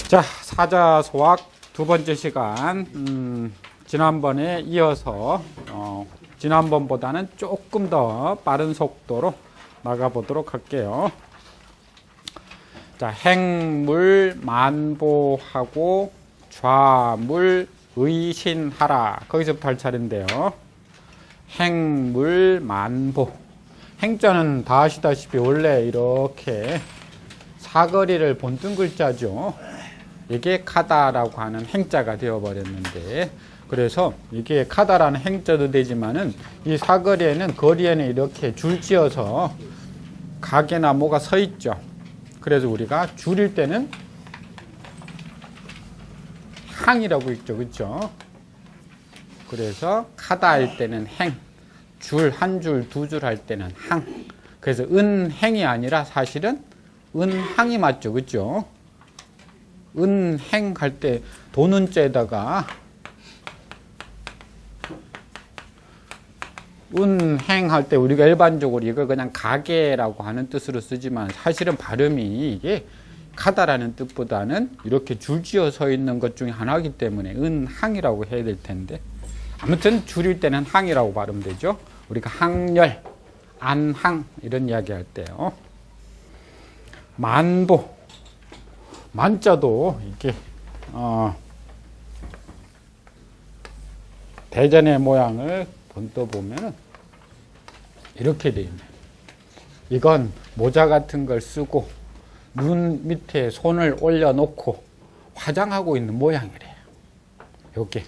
자, 사자소학 두 번째 시간. 지난번에 이어서 지난번보다는 조금 더 빠른 속도로 나가보도록 할게요. 자, 행물 만보하고 좌물 의신하라. 거기서부터 할 차례인데요. 행물 만보. 행자는 다 아시다시피 원래 이렇게 사거리를 본뜬 글자죠. 이게 카다라고 하는 행자가 되어버렸는데, 그래서 이게 카다라는 행자도 되지만은 이 사거리에는 거리에는 이렇게 줄지어서 가게나 뭐가 서 있죠. 그래서 우리가 줄일 때는 항이라고 있죠, 그렇죠? 그래서 카다할 때는 행, 줄 한 줄 두 줄 할 때는 항. 그래서 은행이 아니라 사실은 은항이 맞죠, 그렇죠? 은행 할 때 도는자에다가 은행 할 때 우리가 일반적으로 이걸 그냥 가게라고 하는 뜻으로 쓰지만 사실은 발음이 이게 카다라는 뜻보다는 이렇게 줄지어 서 있는 것 중에 하나이기 때문에 은항이라고 해야 될 텐데, 아무튼 줄일 때는 항이라고 발음되죠. 우리가 항열, 안항 이런 이야기 할 때요. 만보, 만자도 이게 대전의 모양을 본떠 보면은 이렇게 되어 있네요. 이건 모자 같은 걸 쓰고 눈 밑에 손을 올려놓고 화장하고 있는 모양이래요. 이게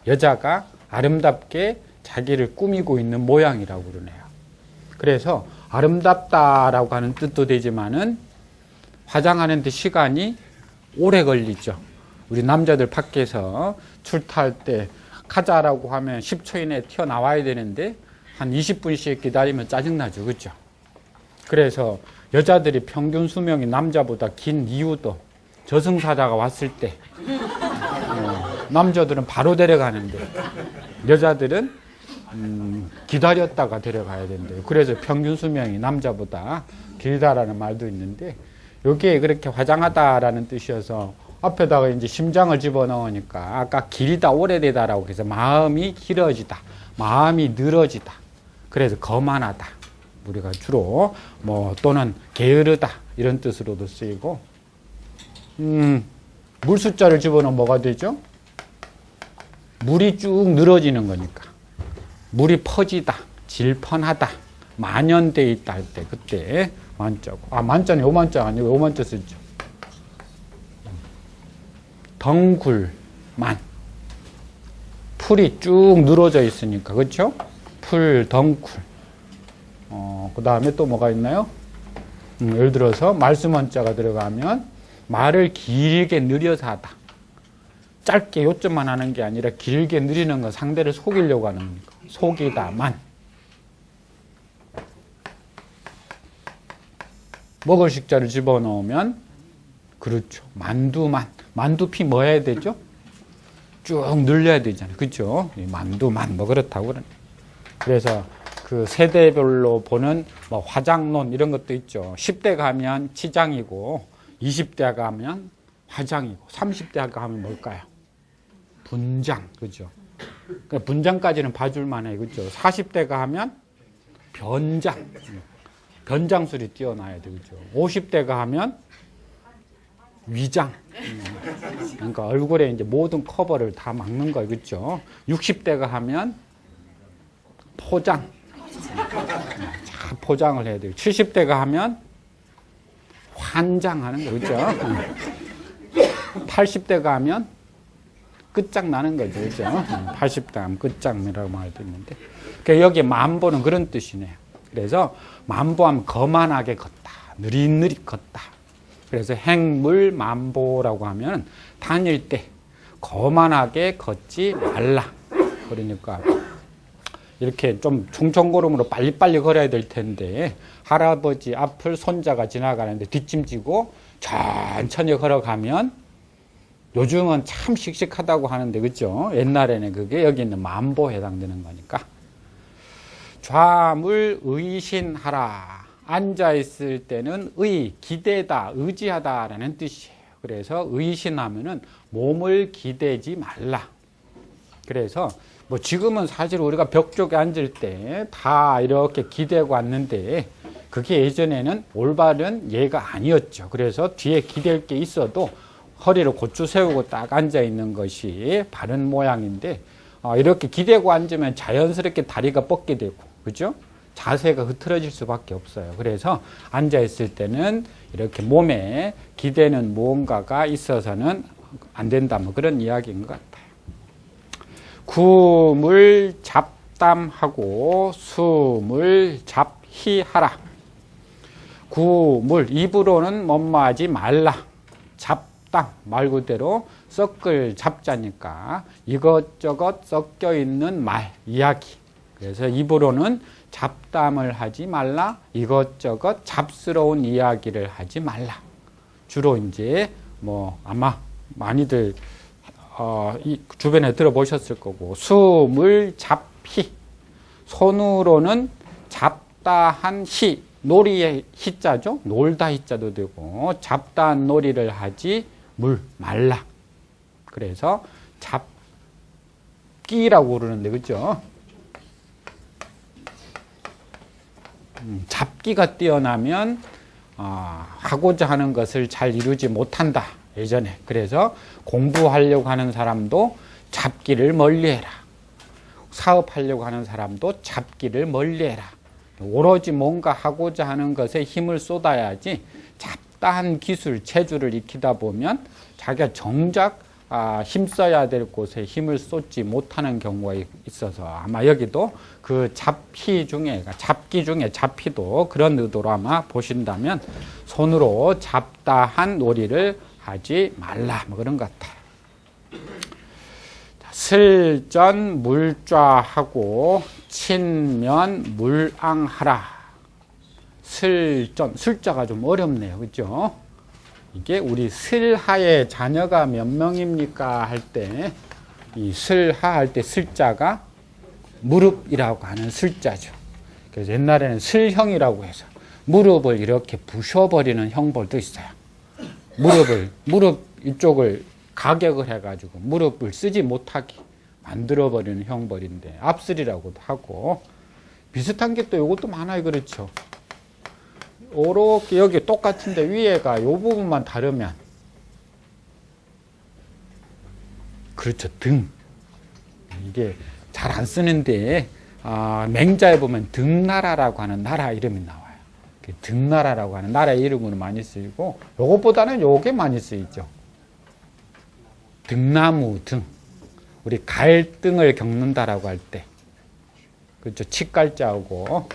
여자가 아름답게 자기를 꾸미고 있는 모양이라고 그러네요. 그래서 아름답다라고 하는 뜻도 되지만은 화장하는데 시간이 오래 걸리죠. 우리 남자들 밖에서 출타할 때 가자라고 하면 10초 이내에 튀어나와야 되는데 한 20분씩 기다리면 짜증나죠, 그렇죠? 그래서 여자들이 평균 수명이 남자보다 긴 이유도 저승사자가 왔을 때 남자들은 바로 데려가는데 여자들은 기다렸다가 데려가야 된대요. 그래서 평균 수명이 남자보다 길다라는 말도 있는데, 여기에 그렇게 화장하다라는 뜻이어서 앞에다가 이제 심장을 집어넣으니까 아까 길다, 오래되다라고 해서 마음이 길어지다, 마음이 늘어지다. 그래서 거만하다. 우리가 주로 뭐 또는 게으르다 이런 뜻으로도 쓰이고, 물 숫자를 집어넣으면 뭐가 되죠? 물이 쭉 늘어지는 거니까. 물이 퍼지다, 질펀하다, 만연돼 있다 할 때 그때 만자고. 아, 만자는 요만자 아니고 요만자 쓰죠. 덩굴만. 풀이 쭉 늘어져 있으니까, 그렇죠? 풀, 덩굴. 그 다음에 또 뭐가 있나요? 예를 들어서 말수만자가 들어가면 말을 길게 느려서 하다. 짧게 요점만 하는 게 아니라 길게 느리는 건 상대를 속이려고 하는 거니까. 속이다, 만. 먹을 식자를 집어넣으면, 그렇죠. 만두만. 만두피 뭐 해야 되죠? 쭉 늘려야 되잖아요. 그렇죠? 만두만 뭐 그렇다고 그러네. 그래서 그 세대별로 보는 뭐 화장론 이런 것도 있죠. 10대 가면 치장이고 20대 가면 화장이고 30대 가면 뭘까요? 분장. 그죠? 그러니까 분장까지는 봐줄만 해. 그죠? 40대가 하면 변장. 변장술이 뛰어나야 되죠. 50대가 하면 위장. 그러니까 얼굴에 이제 모든 커버를 다 막는 거예요. 그렇죠? 60대가 하면 포장. 자, 포장을 해야 돼요. 70대가 하면 환장하는 거. 그렇죠? 80대가 하면 끝장나는 거죠. 그렇죠? 80대 하면 끝장이라고 말도 있는데. 그러니까 여기 만보는 그런 뜻이네요. 그래서 만보하면 거만하게 걷다, 느릿느릿 걷다. 그래서 행물 만보라고 하면 다닐 때 거만하게 걷지 말라. 그러니까 이렇게 좀 충청걸음으로 빨리빨리 걸어야 될 텐데, 할아버지 앞을 손자가 지나가는데 뒷짐지고 천천히 걸어가면, 요즘은 참 씩씩하다고 하는데, 그죠? 옛날에는 그게 여기 있는 만보에 해당되는 거니까. 좌물 의신하라. 앉아있을 때는 기대다, 의지하다라는 뜻이에요. 그래서 의신하면은 몸을 기대지 말라. 그래서 뭐 지금은 사실 우리가 벽 쪽에 앉을 때 다 이렇게 기대고 앉는데 그게 예전에는 올바른 예가 아니었죠. 그래서 뒤에 기댈 게 있어도 허리를 고추 세우고 딱 앉아 있는 것이 바른 모양인데 이렇게 기대고 앉으면 자연스럽게 다리가 뻗게 되고, 그죠? 자세가 흐트러질 수밖에 없어요. 그래서 앉아 있을 때는 이렇게 몸에 기대는 무언가가 있어서는 안 된다. 뭐 그런 이야기인 것 같아요. 구물 잡담하고 숨을 잡히하라. 구물, 입으로는 뭐뭐하지 말라. 잡담, 말 그대로 섞을 잡자니까 이것저것 섞여 있는 말, 이야기. 그래서 입으로는 잡담을 하지 말라. 이것저것 잡스러운 이야기를 하지 말라. 주로 이제 뭐 아마 많이들 이 주변에 들어보셨을 거고, 숨을 잡히, 손으로는 잡다한 시, 놀이의 희자죠. 놀다 희자도 되고, 잡다한 놀이를 하지 말라. 그래서 잡기라고 그러는데, 그죠? 잡기가 뛰어나면 하고자 하는 것을 잘 이루지 못한다. 예전에. 그래서 공부하려고 하는 사람도 잡기를 멀리해라. 사업하려고 하는 사람도 잡기를 멀리해라. 오로지 뭔가 하고자 하는 것에 힘을 쏟아야지 잡다한 기술, 체주를 익히다 보면 자기가 정작 힘써야 될 곳에 힘을 쏟지 못하는 경우가 있어서 아마 여기도 그 잡기 중에 잡히도 그런 의도로 아마 보신다면 손으로 잡다한 놀이를 하지 말라. 뭐 그런 것 같아요. 슬전 물좌하고 친면 물앙하라. 슬전, 슬자가 좀 어렵네요. 그죠? 이게 우리 슬하의 자녀가 몇 명입니까? 할 때, 이 슬하 할 때 슬자가 무릎이라고 하는 슬자죠. 그래서 옛날에는 슬형이라고 해서 무릎을 이렇게 부셔버리는 형벌도 있어요. 무릎 이쪽을 가격을 해가지고 무릎을 쓰지 못하게 만들어버리는 형벌인데, 압슬이라고도 하고, 비슷한 게 또 이것도 많아요. 그렇죠. 이렇게 여기 똑같은데 위에가 이 부분만 다르면, 그렇죠. 등. 이게 잘 안 쓰는데, 맹자에 보면 등나라라고 하는 나라 이름이 나와요. 등나라라고 하는 나라 이름으로 많이 쓰이고, 요것보다는 요게 많이 쓰이죠. 등나무 등. 우리 갈등을 겪는다라고 할 때, 그렇죠. 칡갈자하고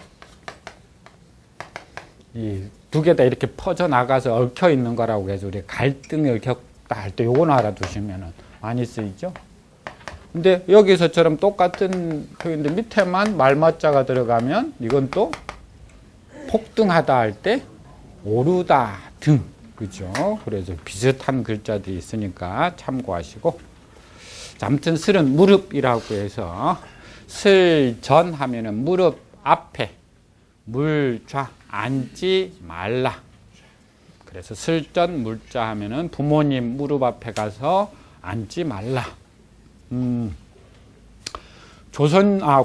이 두 개 다 이렇게 퍼져 나가서 얽혀 있는 거라고 해서 우리 갈등을 겪다 할 때 요거는 알아두시면은 많이 쓰이죠. 근데 여기서처럼 똑같은 표현인데 밑에만 말맞자가 들어가면 이건 또 폭등하다 할 때 오르다 등. 그죠? 그래서 비슷한 글자들이 있으니까 참고하시고. 자, 아무튼 슬은 무릎이라고 해서 슬전 하면은 무릎 앞에 물좌 앉지 말라. 그래서 슬전 물좌 하면은 부모님 무릎 앞에 가서 앉지 말라.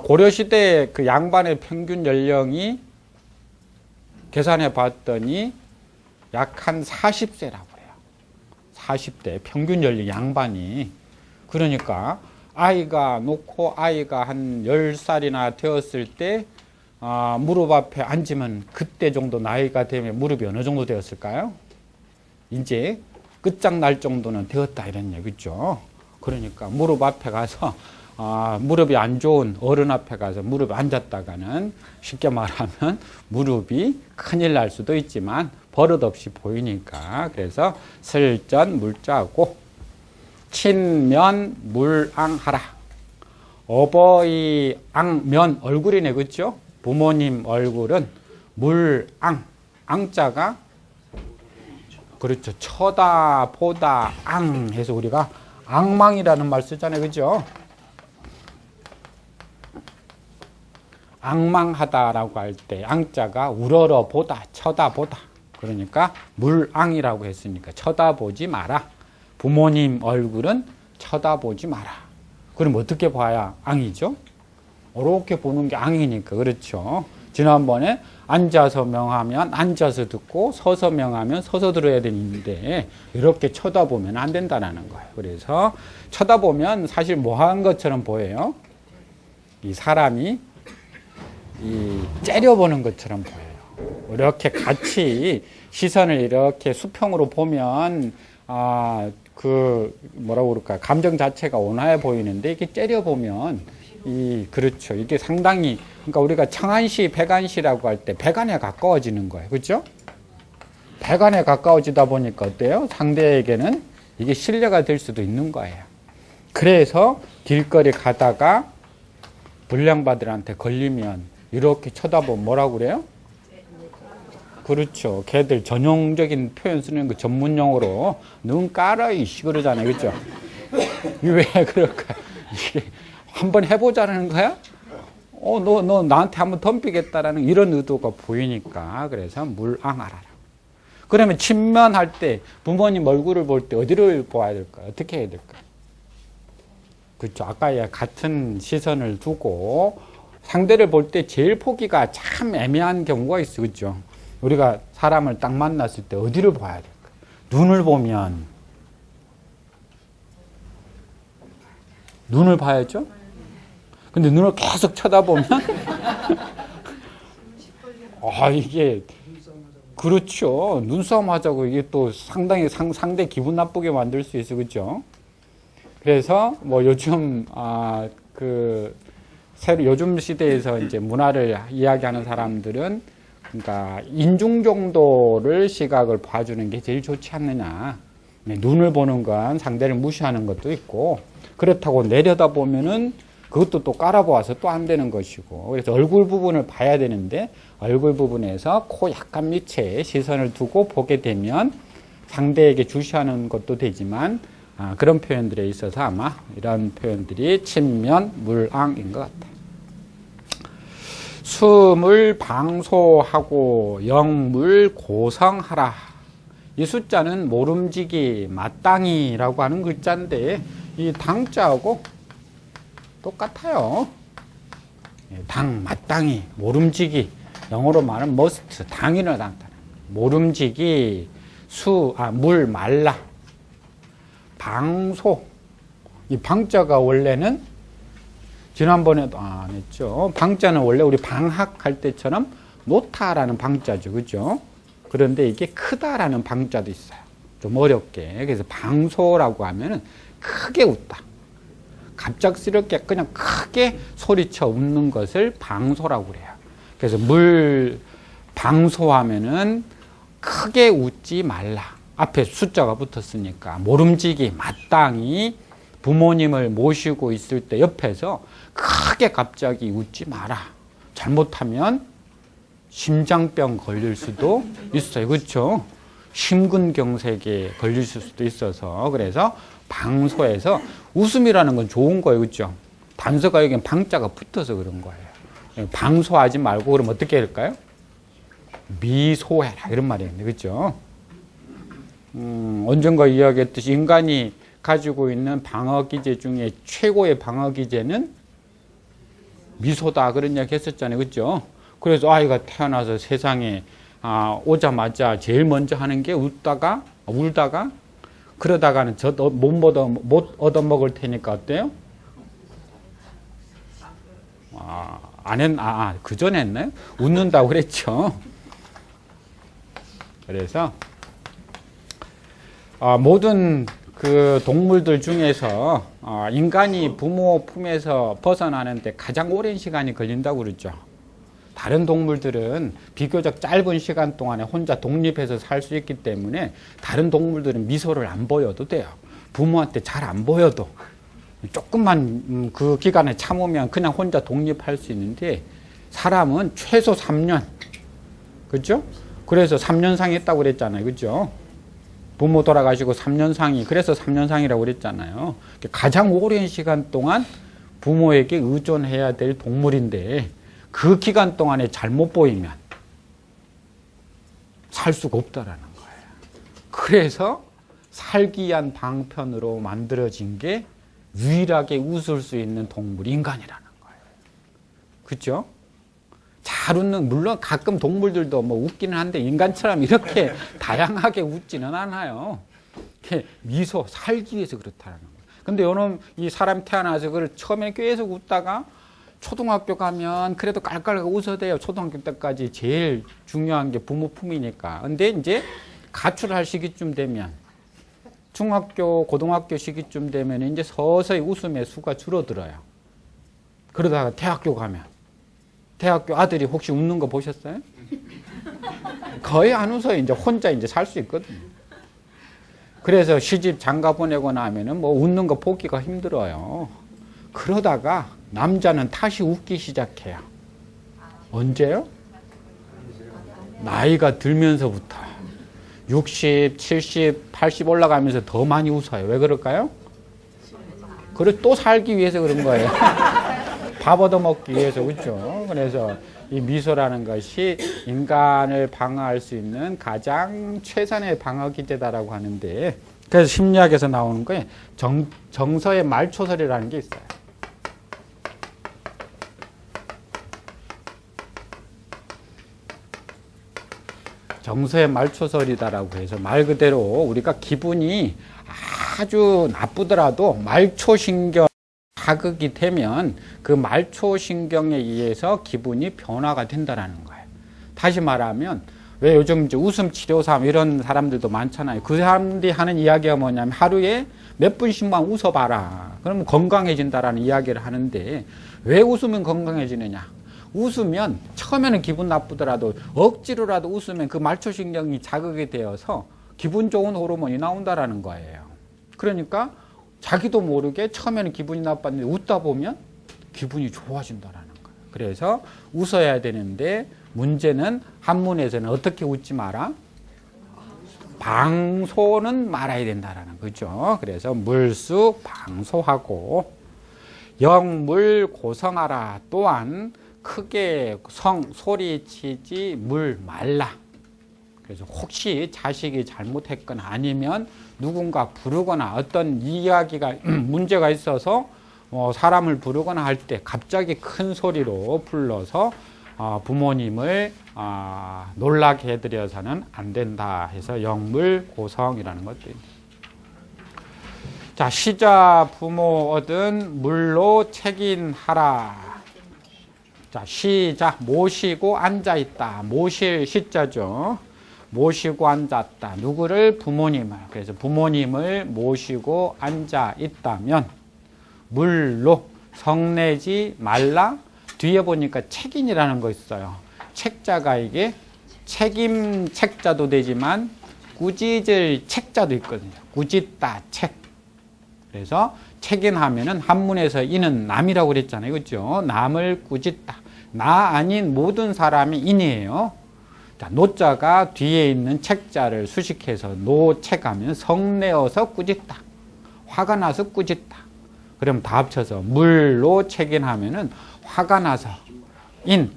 고려시대 그 양반의 평균 연령이 계산해 봤더니 약 한 40세라고 그래요. 40대 평균 연령 양반이. 그러니까 아이가 한 10살이나 되었을 때 무릎 앞에 앉으면 그때 정도 나이가 되면 무릎이 어느 정도 되었을까요? 이제 끝장날 정도는 되었다 이런 얘기죠. 그러니까 무릎 앞에 가서 무릎이 안 좋은 어른 앞에 가서 무릎에 앉았다가는 쉽게 말하면 무릎이 큰일 날 수도 있지만 버릇없이 보이니까, 그래서 슬전 물자고 친면 물앙하라. 어버이 앙면 얼굴이네. 그렇죠? 부모님 얼굴은 물앙, 앙자가 그렇죠. 쳐다 보다 앙 해서 우리가 앙망이라는 말 쓰잖아요. 그죠? 앙망하다라고 할 때 앙자가 우러러 보다, 쳐다보다. 그러니까 물앙이라고 했으니까 쳐다보지 마라. 부모님 얼굴은 쳐다보지 마라. 그럼 어떻게 봐야 앙이죠? 이렇게 보는 게 앙이니까. 그렇죠. 지난번에 앉아서 명하면 앉아서 듣고 서서 명하면 서서 들어야 되는데 이렇게 쳐다보면 안 된다는 거예요. 그래서 쳐다보면 사실 뭐 한 것처럼 보여요. 이 사람이 째려보는 것처럼 보여요. 이렇게 같이 시선을 이렇게 수평으로 보면 뭐라고 그럴까, 감정 자체가 온화해 보이는데 이게 째려보면 그렇죠. 이게 상당히, 그러니까 우리가 청안시, 백안시라고 할 때 백안에 가까워지는 거예요. 그렇죠? 백안에 가까워지다 보니까 어때요? 상대에게는 이게 신뢰가 될 수도 있는 거예요. 그래서 길거리 가다가 불량바들한테 걸리면 이렇게 쳐다보면 뭐라고 그래요? 그렇죠. 걔들 전용적인 표현 쓰는 거 전문용어로 눈 깔아 이씨 그러잖아요. 그렇죠? 왜 그럴까? 이게 한번 해보자는 거야? 너 나한테 한번 덤비겠다라는 이런 의도가 보이니까. 그래서 물앙하라. 그러면 친면할 때 부모님 얼굴을 볼 때 어디를 보아야 될까요? 어떻게 해야 될까요? 그렇죠. 아까 같은 시선을 두고 상대를 볼 때 제일 보기가 참 애매한 경우가 있어. 그렇죠? 우리가 사람을 딱 만났을 때 어디를 봐야 될까요? 눈을 보면 눈을 봐야죠? 근데 눈을 계속 쳐다보면 이게 그렇죠. 눈싸움 하자고 이게 또 상당히 상대 기분 나쁘게 만들 수 있어. 그렇죠? 그래서 뭐 요즘 요즘 시대에서 이제 문화를 이야기하는 사람들은 그러니까 인중 정도를 시각을 봐주는 게 제일 좋지 않느냐. 눈을 보는 건 상대를 무시하는 것도 있고, 그렇다고 내려다보면은 그것도 또 깔아보아서 또 안 되는 것이고, 그래서 얼굴 부분을 봐야 되는데 얼굴 부분에서 코 약간 밑에 시선을 두고 보게 되면 상대에게 주시하는 것도 되지만 그런 표현들에 있어서 아마 이런 표현들이 친면 물앙인 것 같아요. 수물 방소하고 영물 고성하라. 이 숫자는 모름지기 마땅히라고 하는 글자인데 이 당자하고 똑같아요. 당, 마땅히, 모름지기, 영어로 말하면 must, 당이라 당다. 모름지기, 물 말라. 방소. 이 방자가 원래는 지난번에도 안 했죠. 방자는 원래 우리 방학할 때처럼 놓다라는 방자죠. 그죠? 그런데 이게 크다라는 방자도 있어요. 좀 어렵게. 그래서 방소라고 하면은 크게 웃다. 갑작스럽게 그냥 크게 소리쳐 웃는 것을 방소라고 그래요. 그래서 물 방소하면은 크게 웃지 말라. 앞에 숫자가 붙었으니까 모름지기 마땅히 부모님을 모시고 있을 때 옆에서 크게 갑자기 웃지 마라. 잘못하면 심장병 걸릴 수도 있어요. 그렇죠? 심근경색에 걸릴 수도 있어서. 그래서 방소에서 웃음이라는 건 좋은 거예요. 그렇죠? 단서가 여기는 방자가 붙어서 그런 거예요. 방소하지 말고 그럼 어떻게 할까요? 미소해라 이런 말이었는데. 그렇죠? 언젠가 이야기했듯이 인간이 가지고 있는 방어기제 중에 최고의 방어기제는 미소다 그런 이야기 했었잖아요. 그렇죠? 그래서 아이가 태어나서 세상에 오자마자 제일 먼저 하는 게 울다가 그러다가는 못 얻어먹을 테니까 어때요? 그 전에 했나요? 웃는다고 그랬죠. 그래서 모든 그 동물들 중에서 인간이 부모 품에서 벗어나는데 가장 오랜 시간이 걸린다고 그러죠. 다른 동물들은 비교적 짧은 시간 동안에 혼자 독립해서 살 수 있기 때문에 다른 동물들은 미소를 안 보여도 돼요. 부모한테 잘 안 보여도 조금만 그 기간에 참으면 그냥 혼자 독립할 수 있는데 사람은 최소 3년. 그렇죠? 그래서 3년상이 했다고 그랬잖아요. 그렇죠? 부모 돌아가시고 3년상이, 그래서 3년상이라고 그랬잖아요. 가장 오랜 시간 동안 부모에게 의존해야 될 동물인데 그 기간 동안에 잘못 보이면 살 수가 없다라는 거예요. 그래서 살기 위한 방편으로 만들어진 게 유일하게 웃을 수 있는 동물이 인간이라는 거예요. 그렇죠? 잘 웃는, 물론 가끔 동물들도 뭐 웃기는 한데 인간처럼 이렇게 다양하게 웃지는 않아요. 미소, 살기 위해서 그렇다는 거예요. 근데 요놈 이 사람 태어나서 그걸 처음에 계속 웃다가 초등학교 가면 그래도 깔깔 웃어대요. 초등학교 때까지 제일 중요한 게 부모 품이니까. 근데 이제 가출할 시기쯤 되면 중학교, 고등학교 시기쯤 되면 이제 서서히 웃음의 수가 줄어들어요. 그러다가 대학교 가면 대학교 아들이 혹시 웃는 거 보셨어요? 거의 안 웃어요. 이제 혼자 이제 살 수 있거든요. 그래서 시집 장가 보내고 나면은 뭐 웃는 거 보기가 힘들어요. 그러다가 남자는 다시 웃기 시작해요. 언제요? 나이가 들면서부터 60, 70, 80 올라가면서 더 많이 웃어요. 왜 그럴까요? 그래 또 살기 위해서 그런 거예요. 밥 얻어먹기 위해서, 그렇죠? 그래서 이 미소라는 것이 인간을 방어할 수 있는 가장 최선의 방어 기제다라고 하는데, 그래서 심리학에서 나오는 거에 정서의 말초설이라는 게 있어요. 정서의 말초설이다라고 해서 말 그대로 우리가 기분이 아주 나쁘더라도 말초신경 자극이 되면 그 말초신경에 의해서 기분이 변화가 된다라는 거예요. 다시 말하면 왜 요즘 이제 웃음 치료사 이런 사람들도 많잖아요. 그 사람들이 하는 이야기가 뭐냐면 하루에 몇 분씩만 웃어봐라. 그러면 건강해진다라는 이야기를 하는데 왜 웃으면 건강해지느냐? 웃으면 처음에는 기분 나쁘더라도 억지로라도 웃으면 그 말초신경이 자극이 되어서 기분 좋은 호르몬이 나온다라는 거예요. 그러니까 자기도 모르게 처음에는 기분이 나빴는데 웃다 보면 기분이 좋아진다라는 거예요. 그래서 웃어야 되는데 문제는 한문에서는 어떻게 웃지 마라? 방소는 말아야 된다라는 거죠. 그래서 물수 방소하고 영물 고성하라. 또한 크게 소리치지 물 말라. 그래서 혹시 자식이 잘못했거나 아니면 누군가 부르거나 어떤 이야기가 문제가 있어서 사람을 부르거나 할 때 갑자기 큰 소리로 불러서 부모님을 놀라게 해드려서는 안 된다 해서 영물고성이라는 것도 있습니다. 자, 시자 부모 얻은 물로 책임하라. 자, 시자 모시고 앉아있다. 모실 시자죠. 모시고 앉았다. 누구를? 부모님을. 그래서 부모님을 모시고 앉아있다면 물로 성내지 말라. 뒤에 보니까 책임이라는 거 있어요. 책자가 이게 책임 책자도 되지만 꾸짖을 책자도 있거든요. 꾸짖다 책. 그래서 책임하면은 한문에서 이는 남이라고 그랬잖아요. 그렇죠? 남을 꾸짖다. 나 아닌 모든 사람이 인이에요. 자, 노자가 뒤에 있는 책자를 수식해서 노책하면 성내어서 꾸짖다. 화가 나서 꾸짖다. 그럼 다 합쳐서 물로 책임하면은 화가 나서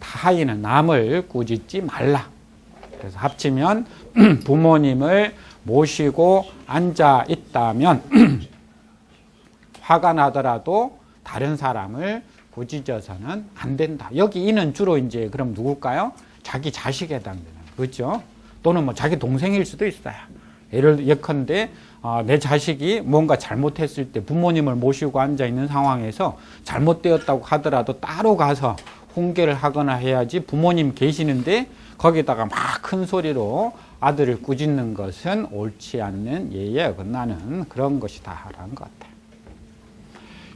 타인은 남을 꾸짖지 말라. 그래서 합치면 부모님을 모시고 앉아 있다면 화가 나더라도 다른 사람을 꾸짖어서는 안 된다. 여기 이는 주로 이제 그럼 누굴까요? 자기 자식에 해당되는, 그렇죠? 또는 뭐 자기 동생일 수도 있어요. 예컨대 내 자식이 뭔가 잘못했을 때 부모님을 모시고 앉아 있는 상황에서 잘못되었다고 하더라도 따로 가서 훈계를 하거나 해야지, 부모님 계시는데 거기다가 막 큰 소리로 아들을 꾸짖는 것은 옳지 않는 예의에 어긋나는 그런 것이다라는 것 같아요.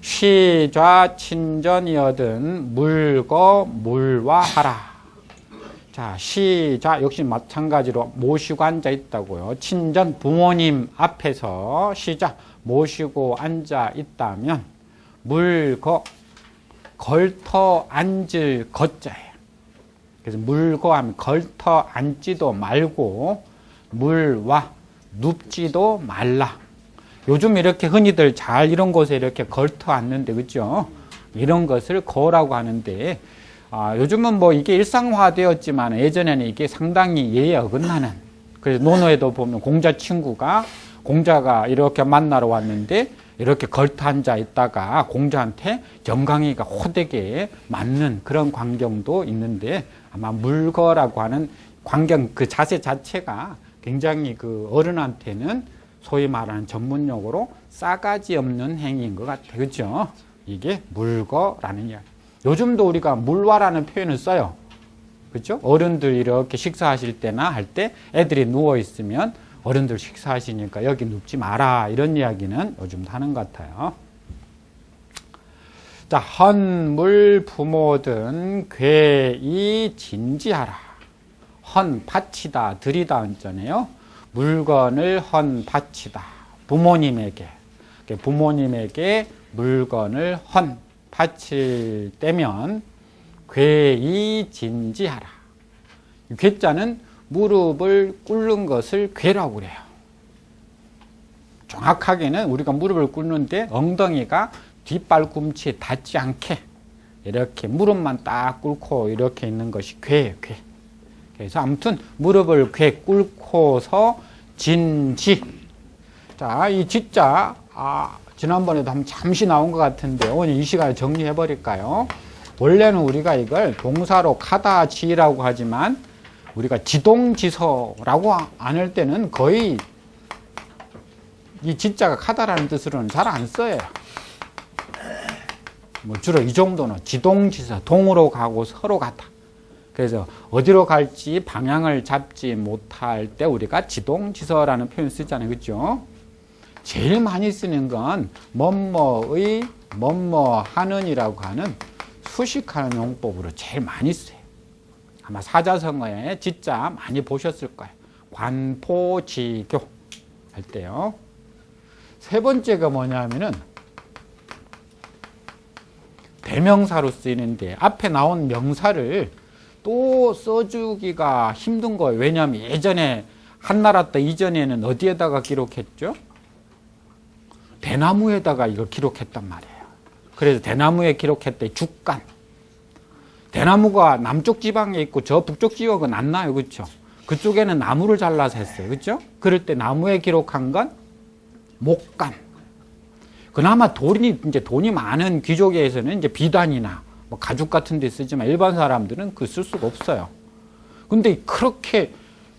시좌 친전이 얻은 물거 물화하라. 자, 시좌 역시 마찬가지로 모시고 앉아 있다고요. 친전 부모님 앞에서 시좌 모시고 앉아 있다면 물거 걸터 앉을 거자예요. 그래서 물거 하면 걸터 앉지도 말고 물와 눕지도 말라. 요즘 이렇게 흔히들 잘 이런 곳에 이렇게 걸터 앉는데, 그죠? 이런 것을 거라고 하는데, 요즘은 뭐 이게 일상화되었지만 예전에는 이게 상당히 예에 어긋나는 그래서 논어에도 보면 공자 친구가 공자가 이렇게 만나러 왔는데 이렇게 걸터 앉아 있다가 공자한테 영광이가 호되게 맞는 그런 광경도 있는데 아마 물거라고 하는 광경 그 자세 자체가 굉장히 그 어른한테는 소위 말하는 전문용어로 싸가지 없는 행위인 것 같아요. 그렇죠? 이게 물거라는 이야기. 요즘도 우리가 물와라는 표현을 써요. 그렇죠? 어른들 이렇게 식사하실 때나 할 때 애들이 누워 있으면 어른들 식사하시니까 여기 눕지 마라 이런 이야기는 요즘도 하는 것 같아요. 자, 헌물 부모든 괴이 진지하라. 헌 바치다 드리다 한자네요. 물건을 헌 바치다. 부모님에게 물건을 헌 바칠 때면 괴이 진지하라. 괴자는 무릎을 꿇는 것을 괴라고 그래요. 정확하게는 우리가 무릎을 꿇는데 엉덩이가 뒷발꿈치에 닿지 않게 이렇게 무릎만 딱 꿇고 이렇게 있는 것이 괴예요. 괴. 그래서 아무튼 무릎을 꿇고서 진지. 자, 이 지자 지난번에도 한번 잠시 나온 것 같은데 오늘 이 시간에 정리해 버릴까요? 원래는 우리가 이걸 동사로 카다지라고 하지만 우리가 지동지서라고 안 할 때는 거의 이 지자가 카다라는 뜻으로는 잘 안 써요. 뭐 주로 이 정도는 지동지서, 동으로 가고 서로 가다. 그래서 어디로 갈지 방향을 잡지 못할 때 우리가 지동지서라는 표현을 쓰잖아요. 그렇죠? 제일 많이 쓰는 건 뭐뭐의 뭐뭐하는이라고 하는 수식하는 용법으로 제일 많이 써요. 아마 사자성어에 지자 많이 보셨을 거예요. 관포지교 할 때요. 세 번째가 뭐냐면은 대명사로 쓰이는데 앞에 나온 명사를 또 써주기가 힘든 거예요. 왜냐하면 예전에 한나라 때 이전에는 어디에다가 기록했죠? 대나무에다가 이걸 기록했단 말이에요. 그래서 대나무에 기록했대 죽간. 대나무가 남쪽 지방에 있고 저 북쪽 지역은 안 나요. 그렇죠? 그쪽에는 나무를 잘라서 했어요. 그렇죠? 그럴 때 나무에 기록한 건 목간. 그나마 돈이 많은 귀족에서는 이제 비단이나 뭐 가죽 같은 데 쓰지만 일반 사람들은 그 쓸 수가 없어요. 근데 그렇게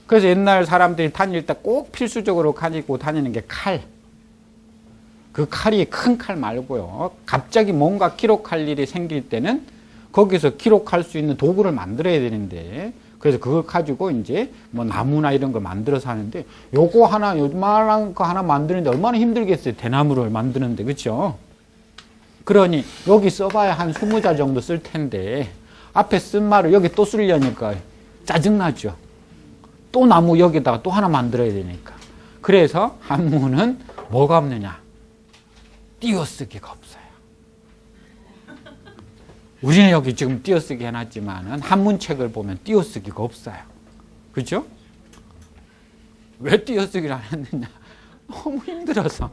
그래서 옛날 사람들이 다닐 때 꼭 필수적으로 가지고 다니는 게 칼. 그 칼이 큰 칼 말고요. 갑자기 뭔가 기록할 일이 생길 때는 거기서 기록할 수 있는 도구를 만들어야 되는데 그래서 그걸 가지고 이제 뭐 나무나 이런 걸 만들어서 하는데 요거 하나 요만한 거 하나 만드는데 얼마나 힘들겠어요. 대나무를 만드는데. 그렇죠? 그러니 여기 써봐야 한 20자 정도 쓸 텐데 앞에 쓴 말을 여기 또 쓰려니까 짜증나죠. 또 나무 여기다가 또 하나 만들어야 되니까. 그래서 한문은 뭐가 없느냐? 띄어쓰기가 없어요. 우리는 여기 지금 띄어쓰기 해놨지만은 한문책을 보면 띄어쓰기가 없어요. 그죠? 왜 띄어쓰기를 안 했느냐? 너무 힘들어서.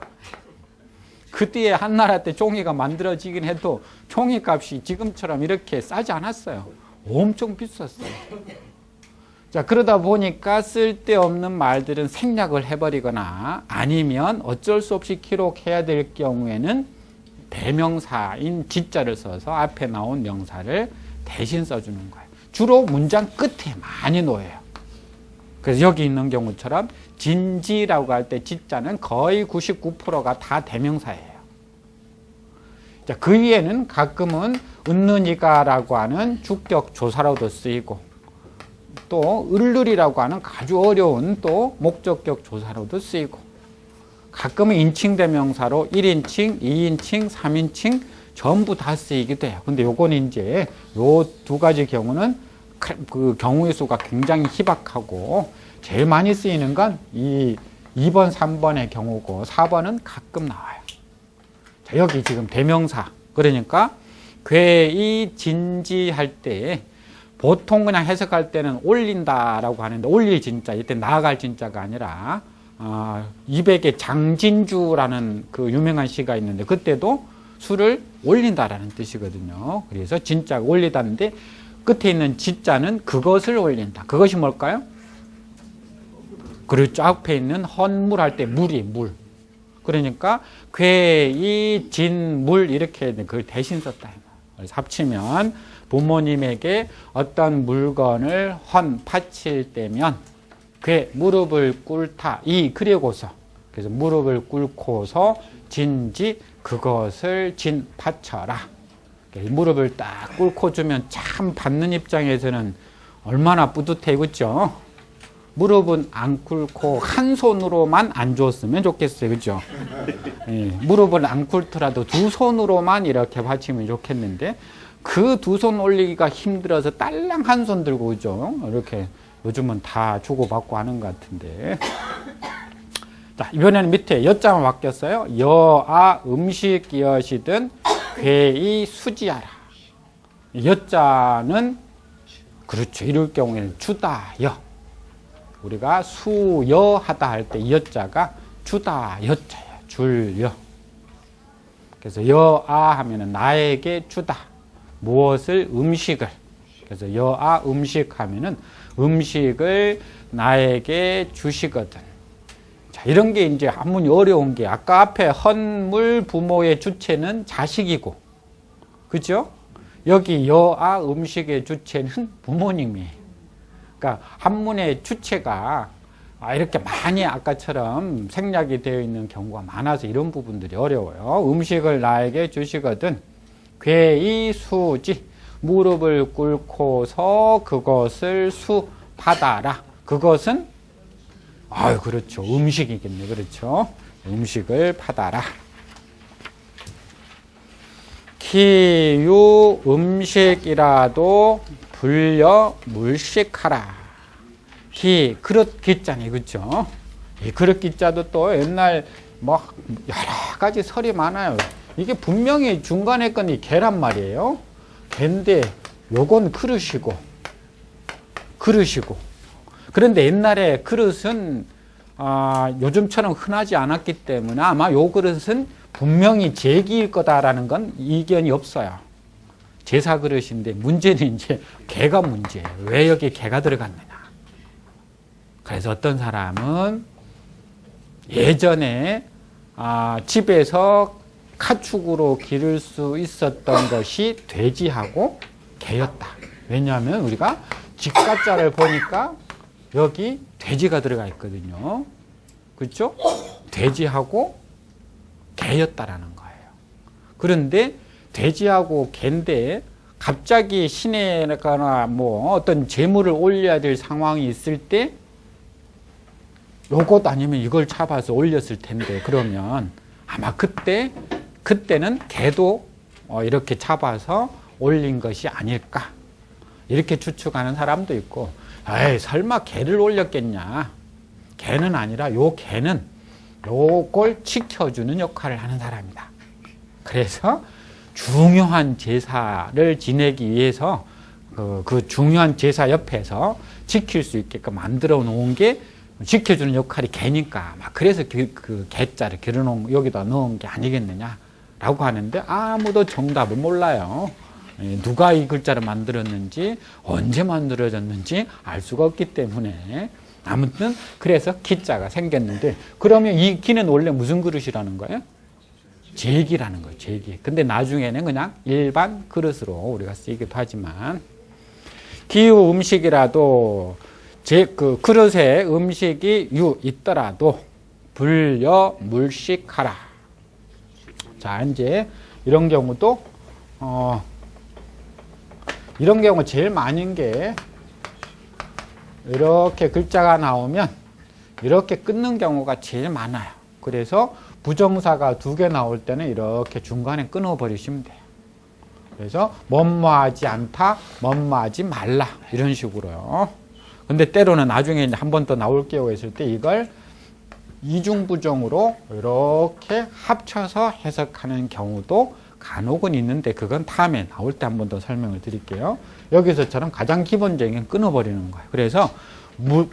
그 뒤에 한나라 때 종이가 만들어지긴 해도 종이 값이 지금처럼 이렇게 싸지 않았어요. 엄청 비쌌어요. 자, 그러다 보니까 쓸데없는 말들은 생략을 해버리거나 아니면 어쩔 수 없이 기록해야 될 경우에는 대명사인 지자를 써서 앞에 나온 명사를 대신 써주는 거예요. 주로 문장 끝에 많이 놓여요. 그래서 여기 있는 경우처럼 진지라고 할 때 지자는 거의 99%가 다 대명사예요. 자, 그 위에는 가끔은 은느니가라고 하는 주격 조사로도 쓰이고 또 을르리라고 하는 아주 어려운 또 목적격 조사로도 쓰이고 가끔은 인칭대명사로 1인칭, 2인칭, 3인칭 전부 다 쓰이기도 해요. 근데 요건 이제 요 두 가지 경우는 그 경우의 수가 굉장히 희박하고 제일 많이 쓰이는 건 이 2번, 3번의 경우고 4번은 가끔 나와요. 자, 여기 지금 대명사. 그러니까 괴이 진지할 때 보통 그냥 해석할 때는 올린다라고 하는데 올릴 진짜 이때 나아갈 진짜가 아니라 200의 장진주라는 그 유명한 시가 있는데 그때도 수를 올린다라는 뜻이거든요. 그래서 진짜가 올리다는데 끝에 있는 지자는 그것을 올린다. 그것이 뭘까요? 그리고 저 앞에 있는 헌물 할 때 물이 물. 그러니까 괴이 진물 이렇게 그걸 대신 썼다. 그래서 합치면 부모님에게 어떤 물건을 바칠 때면 괴 무릎을 꿇다 이 그리고서 그래서 무릎을 꿇고서 진지 그것을 진 바쳐라. 무릎을 딱 꿇고 주면 참 받는 입장에서는 얼마나 뿌듯해, 그죠? 무릎은 안 꿇고 한 손으로만 안 줬으면 좋겠어요, 그죠? 예, 무릎을 안 꿇더라도 두 손으로만 이렇게 받치면 좋겠는데 그 두 손 올리기가 힘들어서 딸랑 한 손 들고, 그죠? 이렇게 요즘은 다 주고받고 하는 것 같은데. 자, 이번에는 밑에 여자만 바뀌었어요. 여아 음식 여시든 괴이 수지하라. 여자는 그렇죠. 이럴 경우에는 주다 여. 우리가 수여하다 할 때 여자가 주다 여자야. 줄여. 그래서 여아 하면은 나에게 주다. 무엇을 음식을. 그래서 여아 음식 하면은 음식을 나에게 주시거든. 자, 이런 게 이제 한문이 어려운 게 아까 앞에 헌물 부모의 주체는 자식이고, 그죠? 여기 여아 음식의 주체는 부모님이에요. 그러니까 한문의 주체가 이렇게 많이 아까처럼 생략이 되어 있는 경우가 많아서 이런 부분들이 어려워요. 음식을 나에게 주시거든 괴이 수지 무릎을 꿇고서 그것을 받아라. 그것은 그렇죠. 음식이겠네. 그렇죠. 음식을 받아라. 기유 음식이라도 불려 물식하라. 그릇 기자네. 그렇죠. 이 그릇 기자도 또 옛날 뭐 여러 가지 설이 많아요. 이게 분명히 중간에 건 이 개란 말이에요. 개인데 요건 그릇이고 그런데 옛날에 그릇은 요즘처럼 흔하지 않았기 때문에 아마 요 그릇은 분명히 제기일 거다라는 건 이견이 없어요. 제사 그릇인데 문제는 이제 개가 문제예요. 왜 여기 개가 들어갔느냐. 그래서 어떤 사람은 예전에 집에서 가축으로 기를 수 있었던 것이 돼지하고 개였다. 왜냐하면 우리가 직가자를 보니까 여기 돼지가 들어가 있거든요. 그렇죠? 돼지하고 개였다라는 거예요. 그런데 돼지하고 개인데 갑자기 시내거나 뭐 어떤 재물을 올려야 될 상황이 있을 때 요것 아니면 이걸 잡아서 올렸을 텐데 그러면 아마 그때는 개도 이렇게 잡아서 올린 것이 아닐까 이렇게 추측하는 사람도 있고 에이 설마 개를 올렸겠냐. 개는 아니라 요 개는 요걸 지켜주는 역할을 하는 사람이다. 그래서 중요한 제사를 지내기 위해서 그 중요한 제사 옆에서 지킬 수 있게끔 만들어 놓은 게 지켜주는 역할이 개니까 막 그래서 그 개자를 길어놓은 여기다 넣은 게 아니겠느냐라고 하는데 아무도 정답을 몰라요. 누가 이 글자를 만들었는지 언제 만들어졌는지 알 수가 없기 때문에 아무튼 그래서 기자가 생겼는데 그러면 이 기는 원래 무슨 그릇이라는 거예요? 제기라는 거예요. 제기. 근데 나중에는 그냥 일반 그릇으로 우리가 쓰기도 하지만 기후 음식이라도 그 그릇에 음식이 있더라도 불려 물식하라. 자, 이제 이런 경우도 이런 경우 제일 많은 게 이렇게 글자가 나오면 이렇게 끊는 경우가 제일 많아요. 그래서 부정사가 2개 나올 때는 이렇게 중간에 끊어버리시면 돼요. 그래서 뭐뭐하지 않다, 뭐뭐하지 말라 이런 식으로요. 근데 때로는 나중에 한 번 더 나올 경우가 있을 때 이걸 이중부정으로 이렇게 합쳐서 해석하는 경우도 간혹은 있는데 그건 다음에 나올 때 한 번 더 설명을 드릴게요. 여기서처럼 가장 기본적인 건 끊어버리는 거예요. 그래서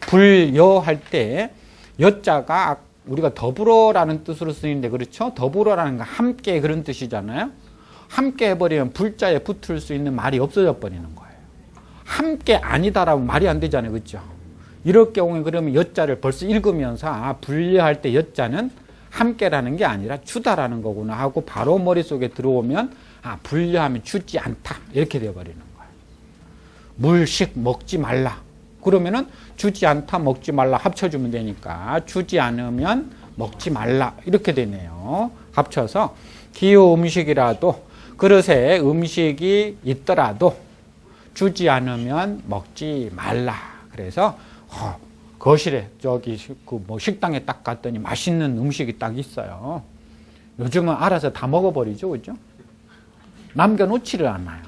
불여할 때 여자가 우리가 더불어라는 뜻으로 쓰이는데 그렇죠? 더불어라는 건 함께 그런 뜻이잖아요. 함께 해버리면 불자에 붙을 수 있는 말이 없어져 버리는 거예요. 함께 아니다라고 말이 안 되잖아요. 그렇죠? 이렇게 오면 그러면 여자를 벌써 읽으면서 분려할 때 여자는 함께라는 게 아니라 주다라는 거구나 하고 바로 머릿속에 들어오면 분려하면 주지 않다 이렇게 되어버리는 거예요. 물식 먹지 말라 그러면은 주지 않다 먹지 말라 합쳐주면 되니까 주지 않으면 먹지 말라 이렇게 되네요. 합쳐서 기호 음식이라도 그릇에 음식이 있더라도 주지 않으면 먹지 말라. 그래서 거실에 저기 그 뭐 식당에 딱 갔더니 맛있는 음식이 딱 있어요. 요즘은 알아서 다 먹어버리죠, 그죠? 남겨놓지를 않아요.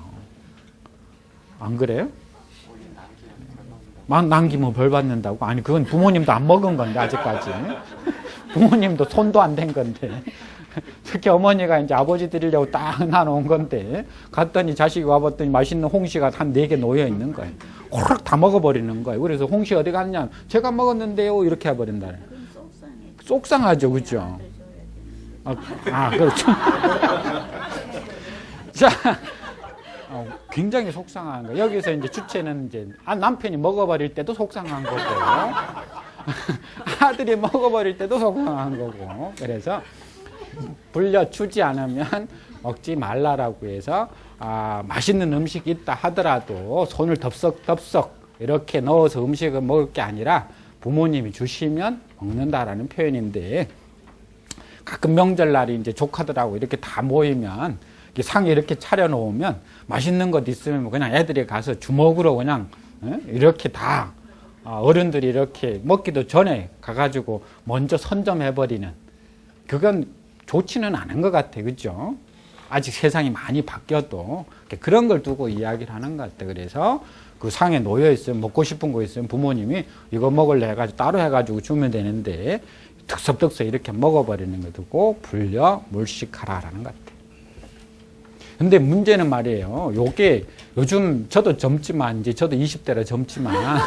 안 그래요? 막 남기면 벌 받는다고? 아니 그건 부모님도 안 먹은 건데 아직까지 부모님도 손도 안 댄 건데 특히 어머니가 이제 아버지 드리려고 딱 놔놓은 건데 갔더니 자식이 와봤더니 맛있는 홍시가 한 4개 놓여 있는 거예요. 호락 다 먹어버리는 거예요. 그래서 홍시 어디 갔냐? 제가 먹었는데요. 이렇게 해버린다는. 속상하죠, 그죠? 그렇죠. 자, 굉장히 속상한 거. 여기서 이제 주체는 이제 남편이 먹어버릴 때도 속상한 거고, 아들이 먹어버릴 때도 속상한 거고. 그래서 불려주지 않으면 먹지 말라라고 해서 맛있는 음식이 있다 하더라도 손을 덥석덥석 이렇게 넣어서 음식을 먹을 게 아니라 부모님이 주시면 먹는다라는 표현인데 가끔 명절날이 이제 조카들하고 이렇게 다 모이면 상에 이렇게 차려놓으면 맛있는 것 있으면 그냥 애들이 가서 주먹으로 그냥 이렇게 다 어른들이 이렇게 먹기도 전에 가가지고 먼저 선점해버리는 그건 좋지는 않은 것 같아, 그죠? 아직 세상이 많이 바뀌어도 그런 걸 두고 이야기를 하는 것 같아. 그래서 그 상에 놓여 있으면 먹고 싶은 거 있으면 부모님이 이거 먹을래 해가지고 따로 해가지고 주면 되는데 득석득석 이렇게 먹어버리는 거 두고 불려 물식하라라는 것 같아. 근데 문제는 말이에요. 요게 요즘 저도 젊지만 이제 저도 20대라 젊지만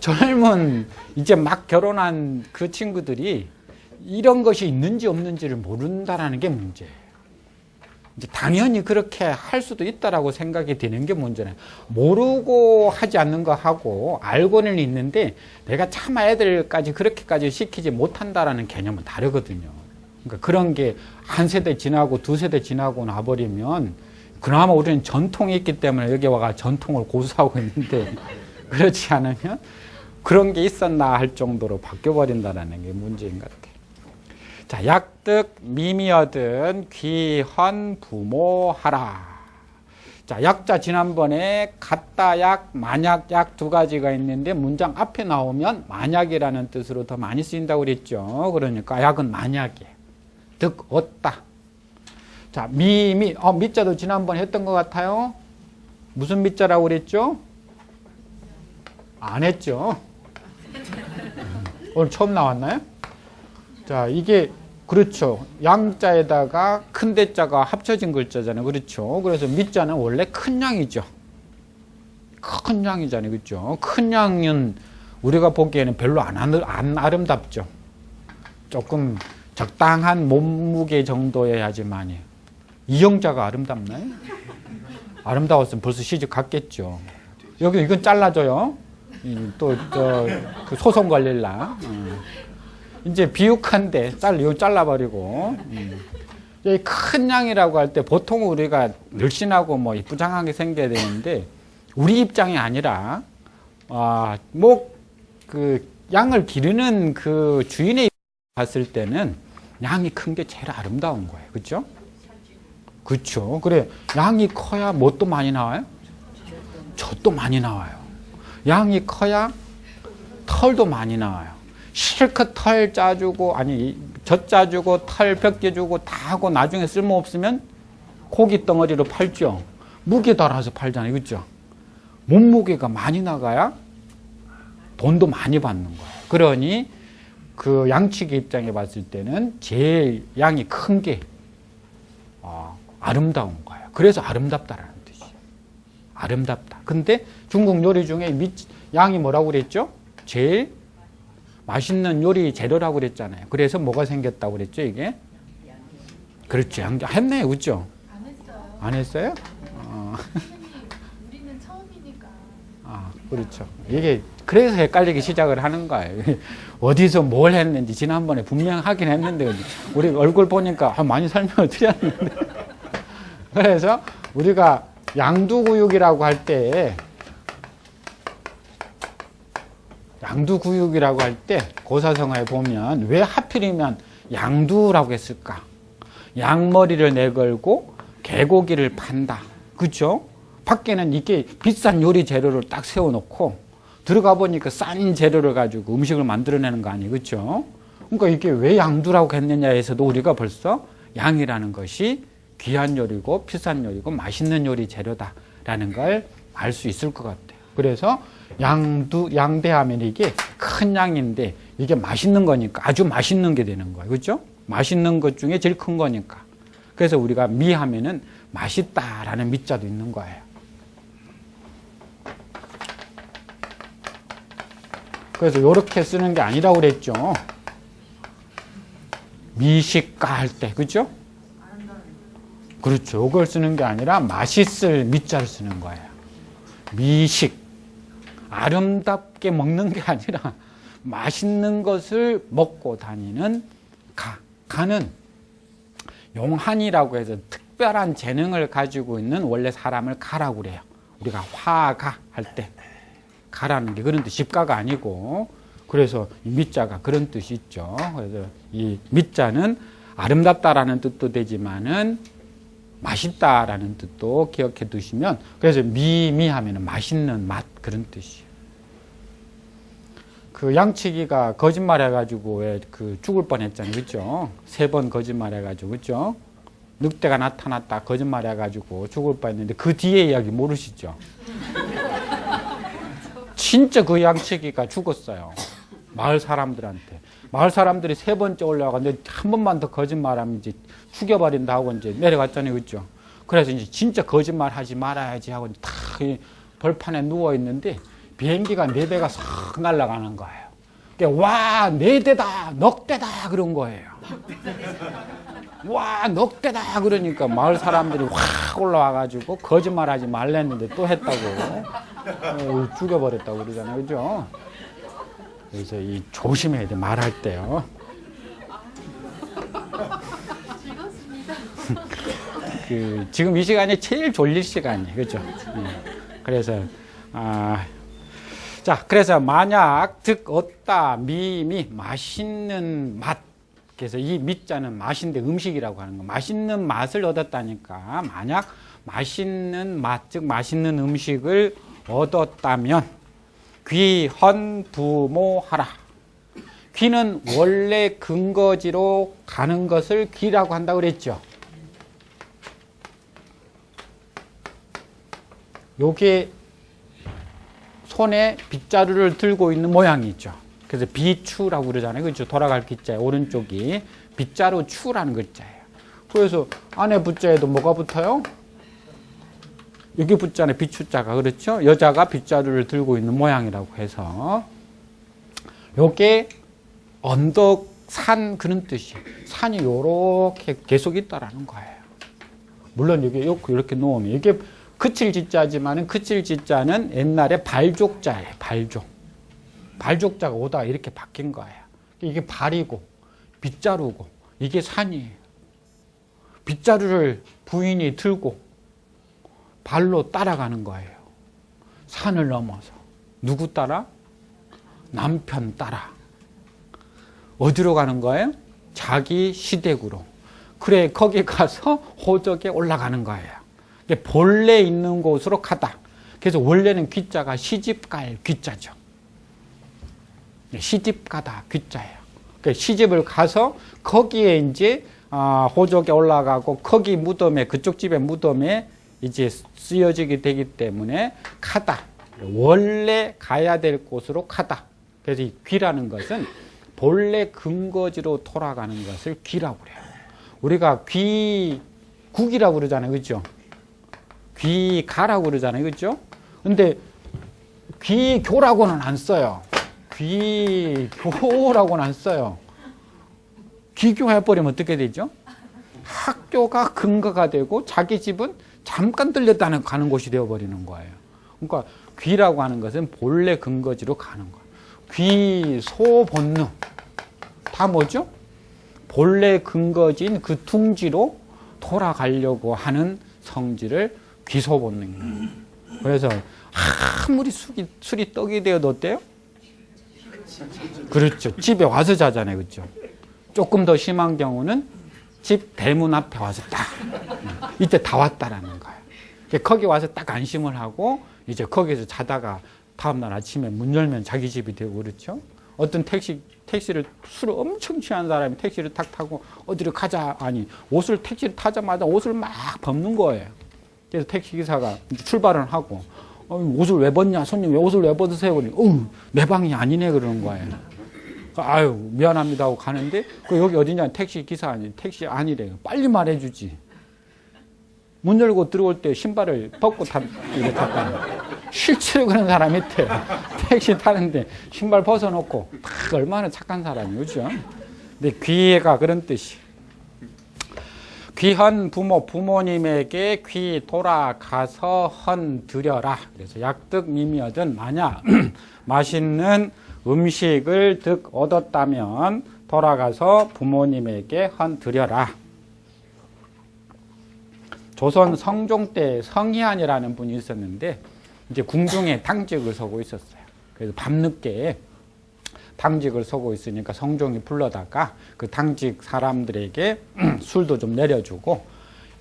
젊은 이제 막 결혼한 그 친구들이 이런 것이 있는지 없는지를 모른다라는 게 문제예요. 이제 당연히 그렇게 할 수도 있다라고 생각이 드는 게 문제네요. 모르고 하지 않는 거 하고 알고는 있는데 내가 차마 애들까지 그렇게까지 시키지 못한다라는 개념은 다르거든요. 그러니까 그런 게 한 세대 지나고 두 세대 지나고 나버리면 그나마 우리는 전통이 있기 때문에 여기 와가 전통을 고수하고 있는데 그렇지 않으면 그런 게 있었나 할 정도로 바뀌어버린다는 게 문제인 것 같아요. 자, 약득 미미어든 귀헌 부모하라. 자, 약자 지난번에 같다 약, 만약 약 두 가지가 있는데 문장 앞에 나오면 만약이라는 뜻으로 더 많이 쓰인다고 그랬죠. 그러니까 약은 만약이에요. 득 얻다. 자, 미자도 지난번에 했던 것 같아요. 무슨 미자라고 그랬죠? 안 했죠. 오늘 처음 나왔나요? 자, 이게 그렇죠. 양자에다가 큰 대자가 합쳐진 글자잖아요. 그렇죠. 그래서 미자는 원래 큰 양이죠. 큰 양이잖아요. 그렇죠. 큰 양은 우리가 보기에는 별로 안 아름답죠. 조금 적당한 몸무게 정도여야지만이. 이영자가 아름답나요? 아름다웠으면 벌써 시집 갔겠죠. 여기 이건 잘라줘요. 또 그 소송 걸릴라. 이제 비육한데 이거 잘라버리고. 여기 큰 양이라고 할 때 보통 우리가 늘씬하고 뭐 이쁘장하게 생겨야 되는데 우리 입장이 아니라 그 양을 기르는 그 주인의 봤을 때는 양이 큰 게 제일 아름다운 거예요. 그렇죠? 그렇죠. 그래 양이 커야 뭣도 많이 나와요? 젖도 많이 나와요. 양이 커야 털도 많이 나와요. 실컷 털 짜주고 젖 짜주고 털 벗겨주고 다 하고 나중에 쓸모없으면 고기 덩어리로 팔죠. 무게 달아서 팔잖아요. 그렇죠? 몸무게가 많이 나가야 돈도 많이 받는 거예요. 그러니 그 양치기 입장에 봤을 때는 제일 양이 큰 게 아름다운 거예요. 그래서 아름답다라는 뜻이에요. 아름답다. 근데 중국 요리 중에 양이 뭐라고 그랬죠? 제일 맛있는 요리 재료라고 그랬잖아요. 그래서 뭐가 생겼다고 그랬죠, 이게? 그렇죠. 했네요. 그렇죠? 안 했어요. 안 했어요? 우리는 처음이니까. 그렇죠. 이게 그래서 헷갈리기 시작을 하는 거예요. 어디서 뭘 했는지 지난번에 분명 하긴 했는데 우리 얼굴 보니까 많이 설명을 드렸는데 그래서 우리가 양두구육이라고 할 때 고사성어에 보면 왜 하필이면 양두라고 했을까? 양머리를 내걸고 개고기를 판다. 그렇죠? 밖에는 이게 비싼 요리 재료를 딱 세워놓고 들어가 보니까 싼 재료를 가지고 음식을 만들어내는 거 아니에요. 그렇죠? 그러니까 이게 왜 양두라고 했느냐에서도 우리가 벌써 양이라는 것이 귀한 요리고 비싼 요리고 맛있는 요리 재료다라는 걸 알 수 있을 것 같아요. 그래서 양대하면 이게 큰 양인데 이게 맛있는 거니까 아주 맛있는 게 되는 거예요. 그렇죠? 맛있는 것 중에 제일 큰 거니까. 그래서 우리가 미하면은 맛있다라는 미자도 있는 거예요. 그래서 이렇게 쓰는 게 아니라고 그랬죠. 미식가 할 때, 그죠? 그렇죠. 이걸 쓰는 게 아니라 맛있을 미자를 쓰는 거예요. 미식. 아름답게 먹는 게 아니라 맛있는 것을 먹고 다니는 가. 가는 용한이라고 해서 특별한 재능을 가지고 있는 원래 사람을 가라고 그래요. 우리가 화가 할 때. 가라는 게 그런 뜻, 집가가 아니고, 그래서 이 미자가 그런 뜻이 있죠. 그래서 이 미자는 아름답다라는 뜻도 되지만은 맛있다라는 뜻도 기억해 두시면, 그래서 미하면은 맛있는 맛, 그런 뜻이에요. 그 양치기가 거짓말 해가지고 왜 그 죽을 뻔 했잖아요. 그죠? 3번 거짓말 해가지고, 그죠? 늑대가 나타났다 거짓말 해가지고 죽을 뻔 했는데 그 뒤에 이야기 모르시죠? 진짜 그 양치기가 죽었어요. 마을 사람들한테. 마을 사람들이 3번째 올라가는데 한 번만 더 거짓말하면 이제 죽여버린다 하고 이제 내려갔잖아요. 그죠? 그래서 이제 진짜 거짓말 하지 말아야지 하고 다 벌판에 누워있는데 비행기가 4대가 싹 날아가는 거예요. 그러니까 와, 4대다, 넉대다 그런 거예요. 와, 넉대다 그러니까 마을 사람들이 확 올라와가지고 거짓말하지 말랬는데 또 했다고. 죽여버렸다고 그러잖아요. 그죠? 그래서 이 조심해야 돼, 말할 때요. 즐겁습니다. 지금 이 시간이 제일 졸릴 시간이에요. 그죠? 그래서, 자, 그래서 만약, 득, 얻다, 미, 맛있는 맛. 그래서 이 미자는 맛인데 음식이라고 하는 거. 맛있는 맛을 얻었다니까. 만약 맛있는 맛, 즉 맛있는 음식을 얻었다면 귀헌 부모하라. 귀는 원래 근거지로 가는 것을 귀라고 한다고 그랬죠. 요게 손에 빗자루를 들고 있는 모양이죠. 그래서 비추라고 그러잖아요. 그렇죠? 돌아갈 기자에 오른쪽이 빗자루 추라는 글자예요. 그래서 안에 붙자에도 뭐가 붙어요? 여기 붙자네, 비추자가. 그렇죠? 여자가 빗자루를 들고 있는 모양이라고 해서 요게 언덕, 산 그런 뜻이에요. 산이 요렇게 계속 있다라는 거예요. 물론 여기 이렇게 놓으면 이게 그칠지자지만은 그칠지자는 옛날에 발족자예요. 발족자가 오다가 이렇게 바뀐 거예요. 이게 발이고 빗자루고 이게 산이에요. 빗자루를 부인이 들고 발로 따라가는 거예요. 산을 넘어서. 누구 따라? 남편 따라. 어디로 가는 거예요? 자기 시댁으로. 그래, 거기 가서 호적에 올라가는 거예요. 본래 있는 곳으로 가다. 그래서 원래는 귀자가 시집갈 귀자죠. 시집가다 귀자예요. 그러니까 시집을 가서 거기에 이제 호적에 올라가고 거기 무덤에, 그쪽 집의 무덤에 이제 쓰여지게 되기 때문에 가다. 원래 가야 될 곳으로 가다. 그래서 이 귀라는 것은 본래 근거지로 돌아가는 것을 귀라고 그래요. 우리가 귀국이라고 그러잖아요. 그렇죠? 귀가라고 그러잖아요. 그렇죠? 근데 귀교라고는 안 써요. 귀교라고는 안 써요. 귀교해버리면 어떻게 되죠? 학교가 근거가 되고 자기 집은 잠깐 들렸다는 가는 곳이 되어버리는 거예요. 그러니까 귀라고 하는 것은 본래 근거지로 가는 거예요. 귀, 소, 본능 다 뭐죠? 본래 근거지인 그 둥지로 돌아가려고 하는 성질을 귀소본능이에요. 그래서 아무리 술이 떡이 되어도 어때요? 그렇죠. 집에 와서 자잖아요. 그렇죠. 조금 더 심한 경우는 집 대문 앞에 와서 딱 이때 다 왔다라는 거예요. 거기 와서 딱 안심을 하고 이제 거기서 자다가 다음날 아침에 문 열면 자기 집이 되고 그렇죠. 어떤 택시를 술을 엄청 취한 사람이 택시를 탁 타고 어디로 가자 아니 옷을 택시를 타자마자 옷을 막 벗는 거예요. 그래서 택시기사가 출발을 하고 옷을 왜 벗냐 손님 왜 옷을 왜 벗으세요? 그러니 내 방이 아니네 그러는 거예요. 아유 미안합니다 하고 가는데 그 여기 어디냐 택시기사 아니 택시 아니래요. 빨리 말해주지. 문 열고 들어올 때 신발을 벗고 탔다. 실제로 그런 사람이 있대요. 택시 타는데 신발 벗어놓고 얼마나 착한 사람이에요. 그죠? 근데 귀가 그런 뜻이. 귀헌 부모님에게 귀 돌아가서 헌 드려라. 그래서 약득 미미어든 만약 맛있는 음식을 득 얻었다면 돌아가서 부모님에게 헌 드려라. 조선 성종 때 성희안이라는 분이 있었는데 이제 궁중에 당직을 서고 있었어요. 그래서 밤늦게 당직을 서고 있으니까 성종이 불러다가 그 당직 사람들에게 술도 좀 내려주고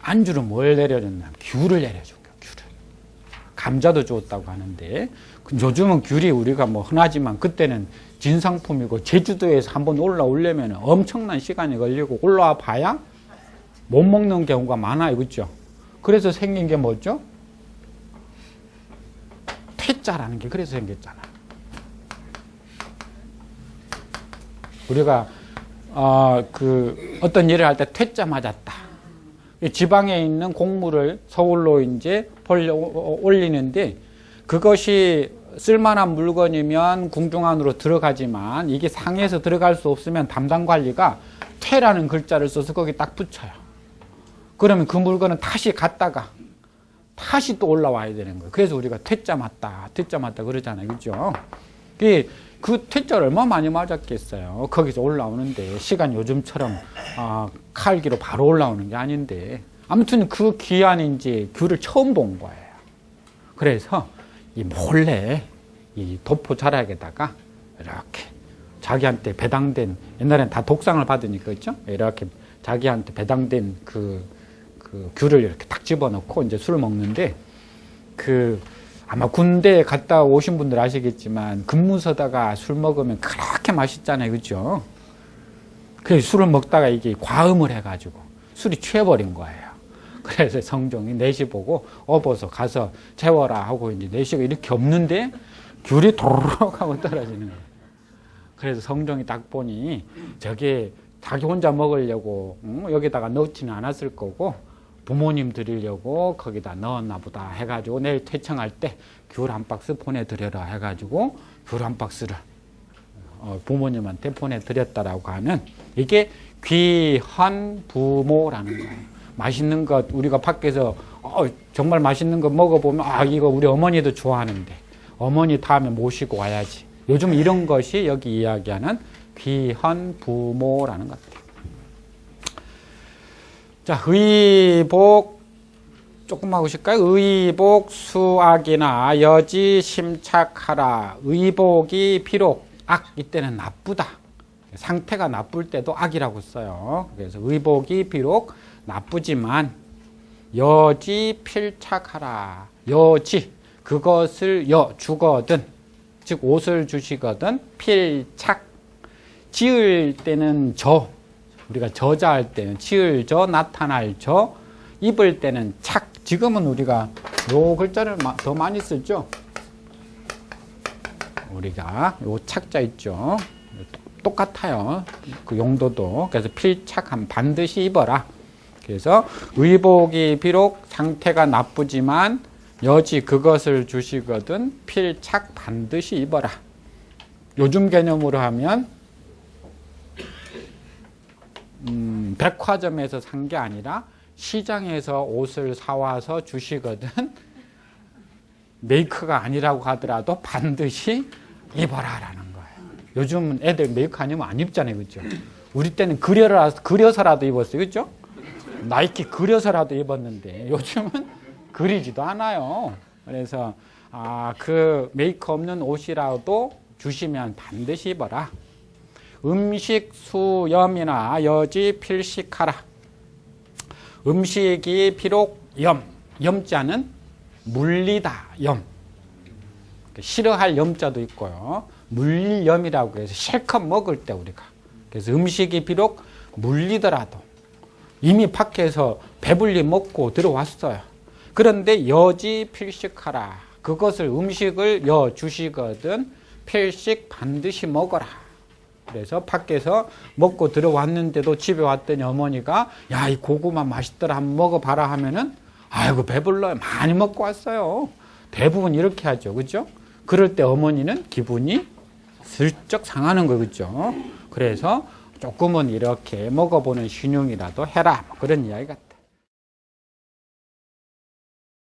안주로 뭘 내려줬냐면 귤을 내려준 거예요. 귤을. 감자도 줬다고 하는데 요즘은 귤이 우리가 뭐 흔하지만 그때는 진상품이고 제주도에서 한번 올라오려면 엄청난 시간이 걸리고 올라와 봐야 못 먹는 경우가 많아요. 그렇죠? 그래서 생긴 게 뭐죠? 퇴짜라는 게 그래서 생겼잖아요. 우리가 어떤 일을 할 때 퇴짜 맞았다. 지방에 있는 공물을 서울로 이제 올리는데 그것이 쓸만한 물건이면 궁중 안으로 들어가지만 이게 상에서 들어갈 수 없으면 담당 관리가 퇴라는 글자를 써서 거기 딱 붙여요. 그러면 그 물건은 다시 갔다가 다시 또 올라와야 되는 거예요. 그래서 우리가 퇴짜 맞다 그러잖아요. 그죠? 그 퇴짜를 얼마나 많이 맞았겠어요. 거기서 올라오는데 시간 요즘처럼 칼기로 바로 올라오는 게 아닌데 아무튼 그 귀한 이제 귤을 처음 본 거예요. 그래서 이 몰래 이 도포 자락에다가 이렇게 자기한테 배당된 옛날엔 다 독상을 받으니까 그렇죠? 이렇게 자기한테 배당된 그 귤을 이렇게 딱 집어넣고 이제 술을 먹는데 아마 군대에 갔다 오신 분들 아시겠지만 근무서다가 술 먹으면 그렇게 맛있잖아요. 그죠? 그래서 술을 먹다가 이게 과음을 해가지고 술이 취해버린 거예요. 그래서 성종이 내시 보고 업어서 가서 재워라 하고 이제 내시가 이렇게 없는데 귤이 도르륵 하고 떨어지는 거예요. 그래서 성종이 딱 보니 저게 자기 혼자 먹으려고 여기다가 넣지는 않았을 거고 부모님 드리려고 거기다 넣었나 보다 해가지고 내일 퇴청할 때 귤 한 박스 보내드려라 해가지고 귤 한 박스를 부모님한테 보내드렸다라고 하면 이게 귀헌 부모라는 거예요. 맛있는 것 우리가 밖에서 정말 맛있는 거 먹어보면 이거 우리 어머니도 좋아하는데 어머니 다음에 모시고 와야지. 요즘 이런 것이 여기 이야기하는 귀헌 부모라는 것 같아요. 자, 의복 조금 하고 싶을까요? 의복 수악이나 여지 심착하라. 의복이 비록 악 이때는 나쁘다. 상태가 나쁠 때도 악이라고 써요. 그래서 의복이 비록 나쁘지만 여지 필착하라. 여지 그것을 주거든 즉 옷을 주시거든 필착 지을 때는 우리가 저자할 때는 지을 저 나타날 저 입을 때는 착 지금은 우리가 요 글자를 더 많이 쓰죠. 우리가 요 착자 있죠. 똑같아요. 그 용도도. 그래서 필착함 반드시 입어라. 그래서 의복이 비록 상태가 나쁘지만 여지 그것을 주시거든 필착 반드시 입어라. 요즘 개념으로 하면 백화점에서 산 게 아니라 시장에서 옷을 사와서 주시거든 메이크가 아니라고 하더라도 반드시 입어라라는 거예요. 요즘은 애들 메이크 아니면 안 입잖아요. 그죠? 우리 때는 그려서라도 입었어요. 그죠? 나이키 그려서라도 입었는데 요즘은 그리지도 않아요. 그래서 그 메이크 없는 옷이라도 주시면 반드시 입어라. 음식 수염이나 여지 필식하라. 음식이 비록 염자는 물리다 염. 싫어할 염자도 있고요. 물리염이라고 해서 실컷 먹을 때 우리가. 그래서 음식이 비록 물리더라도 이미 밖에서 배불리 먹고 들어왔어요. 그런데 여지 필식하라. 그것을 음식을 주시거든 필식 반드시 먹어라. 그래서 밖에서 먹고 들어왔는데도 집에 왔더니 어머니가 야, 이 고구마 맛있더라 한번 먹어봐라 하면은 아이고 배불러요. 많이 먹고 왔어요. 대부분 이렇게 하죠. 그죠? 그럴 때 어머니는 기분이 슬쩍 상하는 거 그죠? 그래서 조금은 이렇게 먹어보는 신용이라도 해라. 그런 이야기 같아요.